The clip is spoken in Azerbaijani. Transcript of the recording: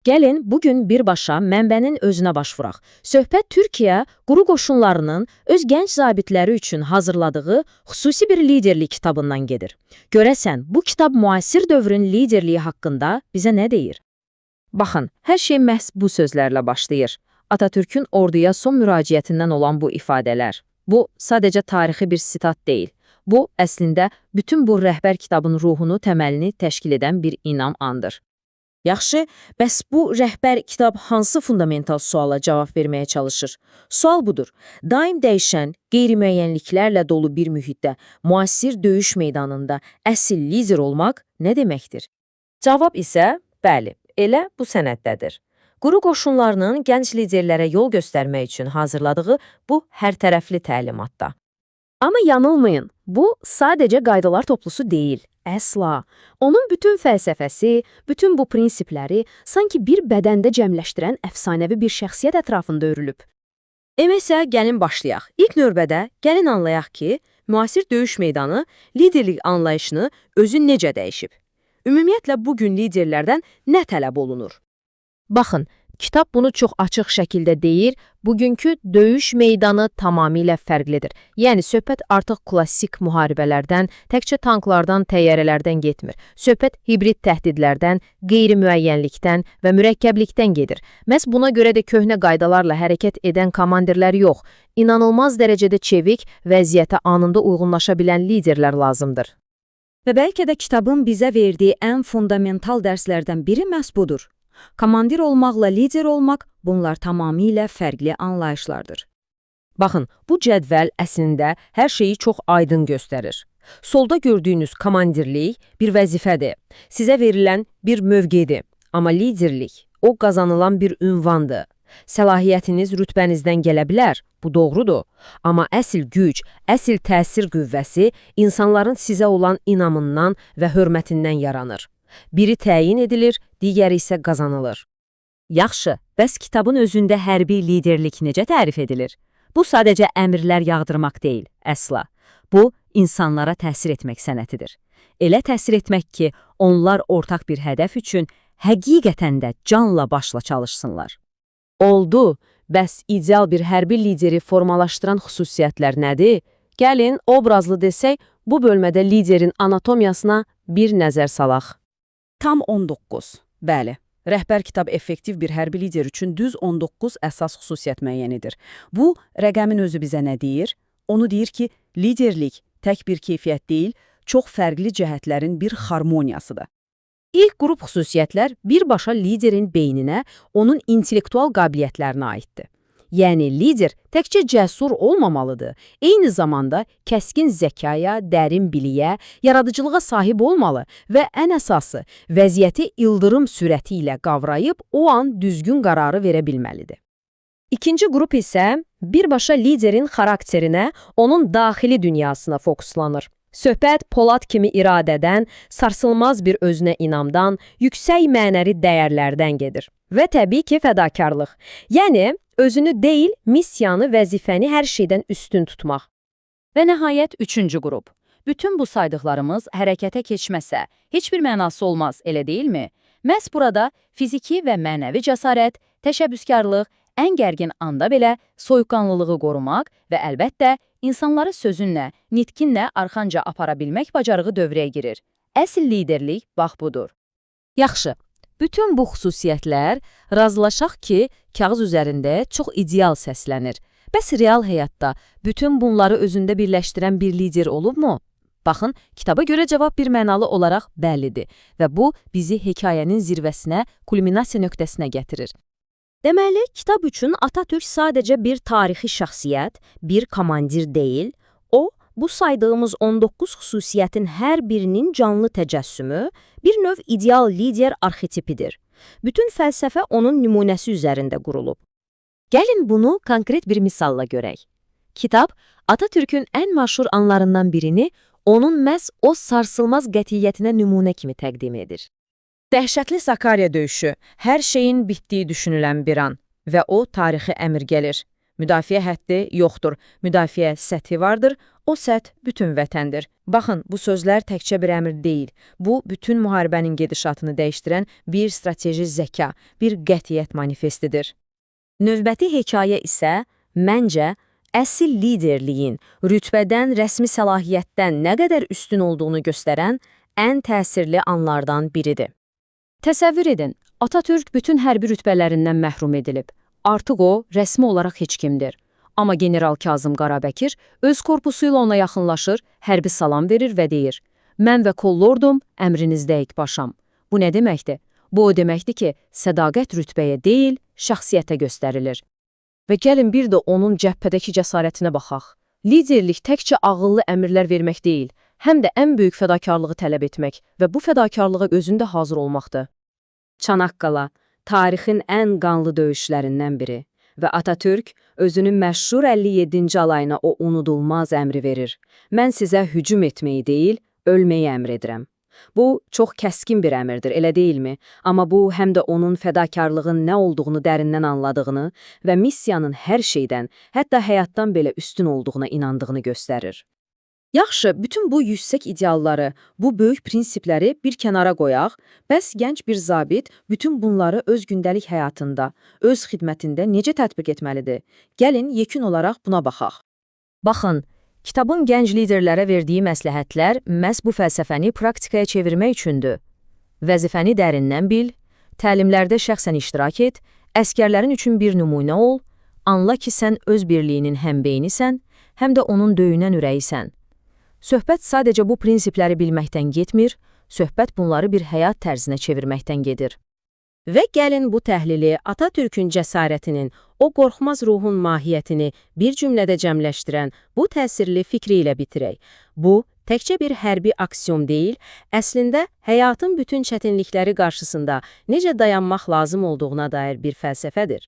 Gəlin, bugün birbaşa mənbənin özünə başvuraq. Söhbət Türkiyə quru qoşunlarının öz gənc zabitləri üçün hazırladığı xüsusi bir liderlik kitabından gedir. Görəsən, bu kitab müasir dövrün liderliyi haqqında bizə nə deyir? Baxın, hər şey məhz bu sözlərlə başlayır. Atatürkün orduya son müraciətindən olan bu ifadələr. Bu, sadəcə tarixi bir sitat deyil. Bu, əslində, bütün bu rəhbər kitabın ruhunu, təməlini təşkil edən bir inam andır. Yaxşı, bəs bu rəhbər kitab hansı fundamental suala cavab verməyə çalışır? Sual budur. Daim dəyişən, qeyri-müəyyənliklərlə dolu bir mühitdə, müasir döyüş meydanında əsl lider olmaq nə deməkdir? Cavab isə, bəli, elə bu sənəddədir. Quru qoşunlarının gənc liderlərə yol göstərmək üçün hazırladığı bu hərtərəfli təlimatda. Amma yanılmayın, bu sadəcə qaydalar toplusu deyil, əsla. Onun bütün fəlsəfəsi, bütün bu prinsipləri sanki bir bədəndə cəmləşdirən əfsanəvi bir şəxsiyyət ətrafında örülüb. Eləsə, gəlin başlayaq. İlk növbədə gəlin anlayaq ki, müasir döyüş meydanı liderlik anlayışını özü necə dəyişib? Ümumiyyətlə, bugün liderlərdən nə tələb olunur? Baxın, kitab bunu çox açıq şəkildə deyir, bugünkü döyüş meydanı tamamilə fərqlidir. Yəni, söhbət artıq klassik müharibələrdən, təkcə tanklardan, təyyarələrdən getmir. Söhbət hibrid təhdidlərdən, qeyri-müəyyənlikdən və mürəkkəblikdən gedir. Məhz buna görə də köhnə qaydalarla hərəkət edən komandirlər yox, inanılmaz dərəcədə çevik, vəziyyətə anında uyğunlaşa bilən liderlər lazımdır. Və bəlkə də kitabın bizə verdiyi ən fundamental dərslərdən biri məhz budur. Komandir olmaqla lider olmaq, bunlar tamamilə fərqli anlayışlardır. Baxın, bu cədvəl əslində hər şeyi çox aydın göstərir. Solda gördüyünüz komandirlik bir vəzifədir, sizə verilən bir mövqedir. Amma liderlik, o qazanılan bir ünvandır. Səlahiyyətiniz rütbənizdən gələ bilər, bu doğrudur. Amma əsl güc, əsl təsir qüvvəsi insanların sizə olan inamından və hörmətindən yaranır. Biri təyin edilir, digəri isə qazanılır. Yaxşı, bəs kitabın özündə hərbi liderlik necə tərif edilir? Bu sadəcə əmrlər yağdırmaq deyil, əsla. Bu, insanlara təsir etmək sənətidir. Elə təsir etmək ki, onlar ortaq bir hədəf üçün həqiqətən də canla başla çalışsınlar. Oldu, bəs ideal bir hərbi lideri formalaşdıran xüsusiyyətlər nədir? Gəlin, obrazlı desək, bu bölmədə liderin anatomiyasına bir nəzər salaq. Tam 19. Bəli, rəhbər kitab effektiv bir hərbi lider üçün düz 19 əsas xüsusiyyət müəyyən edir. Bu, rəqəmin özü bizə nə deyir? Onu deyir ki, liderlik tək bir keyfiyyət deyil, çox fərqli cəhətlərin bir harmoniyasıdır. İlk qrup xüsusiyyətlər birbaşa liderin beyninə, onun intellektual qabiliyyətlərinə aiddir. Yəni, lider təkcə cəsur olmamalıdır, eyni zamanda kəskin zəkaya, dərin biliyə, yaradıcılığa sahib olmalı və ən əsası, vəziyyəti ildırım sürəti ilə qavrayıb o an düzgün qərarı verə bilməlidir. İkinci qrup isə birbaşa liderin xarakterinə, onun daxili dünyasına fokuslanır. Söhbət Polad kimi iradədən, sarsılmaz bir özünə inamdan, yüksək mənəvi dəyərlərdən gedir. Və təbii ki, fədakarlıq. Yəni, özünü deyil, missiyanı, vəzifəni hər şeydən üstün tutmaq. Və nəhayət, üçüncü qrup. Bütün bu saydıqlarımız hərəkətə keçməsə, heç bir mənası olmaz, elə deyilmi? Məhz burada fiziki və mənəvi cəsarət, təşəbbüskarlıq, ən gərgin anda belə soyuqqanlılığı qorumaq və əlbəttə, insanları sözünlə, nitkinlə arxanca apara bilmək bacarığı dövrəyə girir. Əsl liderlik bax budur. Yaxşı. Bütün bu xüsusiyyətlər, razılaşaq ki, kağız üzərində çox ideal səslənir. Bəs real həyatda bütün bunları özündə birləşdirən bir lider olubmu? Baxın, kitaba görə cavab bir mənalı olaraq bəllidir və bu bizi hekayənin zirvəsinə, kulminasiya nöqtəsinə gətirir. Deməli, kitab üçün Atatürk sadəcə bir tarixi şəxsiyyət, bir komandir deyil, o, bu saydığımız 19 xüsusiyyətin hər birinin canlı təcəssümü, bir növ ideal lider arxetipidir. Bütün fəlsəfə onun nümunəsi üzərində qurulub. Gəlin bunu konkret bir misalla görək. Kitab, Atatürkün ən məşhur anlarından birini onun məhz o sarsılmaz qətiyyətinə nümunə kimi təqdim edir. Dəhşətli Sakarya döyüşü, hər şeyin bitdiyi düşünülən bir an və o tarixi əmr gəlir. Müdafiə həddi yoxdur, müdafiə səthi vardır, o səth bütün vətəndir. Baxın, bu sözlər təkcə bir əmr deyil, bu bütün müharibənin gedişatını dəyişdirən bir strateji zəka, bir qətiyyət manifestidir. Növbəti hekayə isə, məncə, əsl liderliyin, rütbədən, rəsmi səlahiyyətdən nə qədər üstün olduğunu göstərən ən təsirli anlardan biridir. Təsəvvür edin, Atatürk bütün hərbi rütbələrindən məhrum edilib. Artıq o, rəsmi olaraq heç kimdir. Amma general Kazım Qarabəkir öz korpusu ilə ona yaxınlaşır, hərbi salam verir və deyir, mən və kollordum, əmrinizdəyik paşam. Bu nə deməkdir? Bu o deməkdir ki, sədaqət rütbəyə deyil, şəxsiyyətə göstərilir. Və gəlin bir də onun cəbhədəki cəsarətinə baxaq. Liderlik təkcə ağıllı əmrlər vermək deyil, həm də ən böyük fədakarlığı tələb etmək və bu fədakarlığa özündə hazır olmaqdır. Çanaqqala, tarixin ən qanlı döyüşlərindən biri və Atatürk özünün məşhur 57-ci alayına o unudulmaz əmri verir. Mən sizə hücum etməyi deyil, ölməyi əmr edirəm. Bu, çox kəskin bir əmrdir, elə deyilmi? Amma bu, həm də onun fədakarlığın nə olduğunu dərindən anladığını və missiyanın hər şeydən, hətta həyatdan belə üstün olduğuna inandığını göstərir. Yaxşı, bütün bu yüksək idealları, bu böyük prinsipləri bir kənara qoyaq, bəs gənc bir zabit bütün bunları öz gündəlik həyatında, öz xidmətində necə tətbiq etməlidir? Gəlin, yekun olaraq buna baxaq. Baxın, kitabın gənc liderlərə verdiyi məsləhətlər məhz bu fəlsəfəni praktikaya çevirmək üçündür. Vəzifəni dərindən bil, təlimlərdə şəxsən iştirak et, əskərlərin üçün bir nümunə ol, anla ki, sən öz birliyinin həm beynisən, həm də onun döyünən ürəyisən. Söhbət sadəcə bu prinsipləri bilməkdən getmir, söhbət bunları bir həyat tərzinə çevirməkdən gedir. Və gəlin bu təhlili Atatürkün cəsarətinin, o qorxmaz ruhun mahiyyətini bir cümlədə cəmləşdirən bu təsirli fikri ilə bitirək. Bu, təkcə bir hərbi aksiyon deyil, əslində həyatın bütün çətinlikləri qarşısında necə dayanmaq lazım olduğuna dair bir fəlsəfədir.